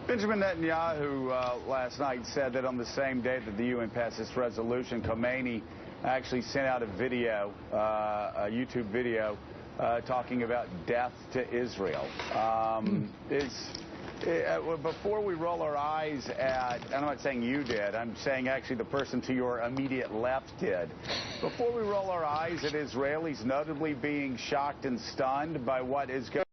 Benjamin Netanyahu last night said that on the same day that the UN passed this resolution, Khomeini actually sent out a video, a YouTube video, talking about death to Israel. Before we roll our eyes at, and I'm not saying you did, I'm saying actually the person to your immediate left did. Before we roll our eyes at Israelis notably being shocked and stunned by what is going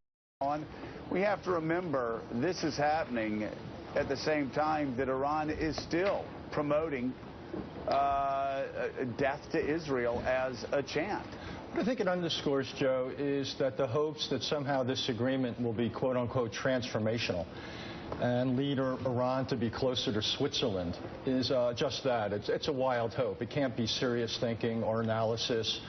on, we have to remember this is happening at the same time that Iran is still promoting death to Israel as a chant. What I think it underscores, Joe, is that the hopes that somehow this agreement will be quote-unquote transformational and lead Iran to be closer to Switzerland is just that. It's a wild hope. It can't be serious thinking or analysis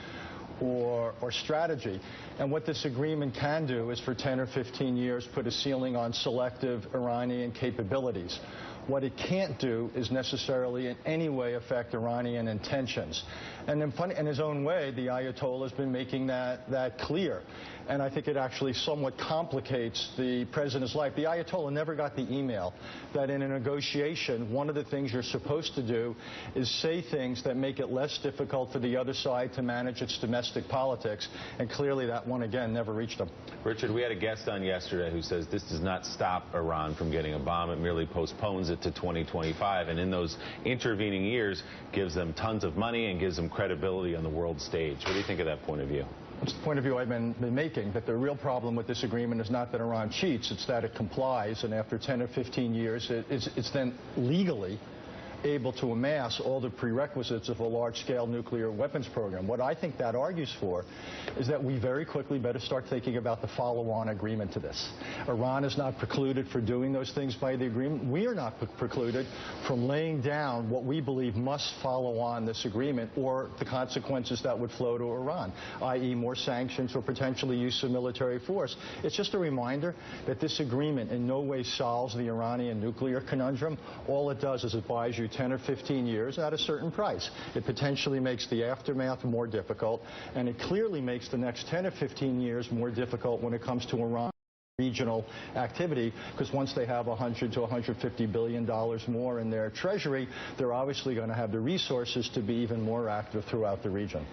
or strategy. And what this agreement can do is for 10 or 15 years put a ceiling on selective Iranian capabilities. What it can't do is necessarily in any way affect Iranian intentions. And in his own way, the Ayatollah has been making that clear. And I think it actually somewhat complicates the president's life. The Ayatollah never got the email that in a negotiation, one of the things you're supposed to do is say things that make it less difficult for the other side to manage its domestic politics. And clearly that one, again, never reached him. Richard, we had a guest on yesterday who says this does not stop Iran from getting a bomb. It merely postpones it to 2025. And in those intervening years, gives them tons of money and gives them credibility on the world stage. What do you think of that point of view? It's the point of view I've been making, that the real problem with this agreement is not that Iran cheats, it's that it complies, and after 10 or 15 years, it's then legally able to amass all the prerequisites of a large-scale nuclear weapons program. What I think that argues for is that we very quickly better start thinking about the follow-on agreement to this. Iran is not precluded for doing those things by the agreement. We are not precluded from laying down what we believe must follow on this agreement or the consequences that would flow to Iran, i.e. more sanctions or potentially use of military force. It's just a reminder that this agreement in no way solves the Iranian nuclear conundrum. All it does is it buys you 10 or 15 years at a certain price. It potentially makes the aftermath more difficult, and it clearly makes the next 10 or 15 years more difficult when it comes to Iran regional activity, because once they have $100 to $150 billion more in their treasury, they're obviously going to have the resources to be even more active throughout the region.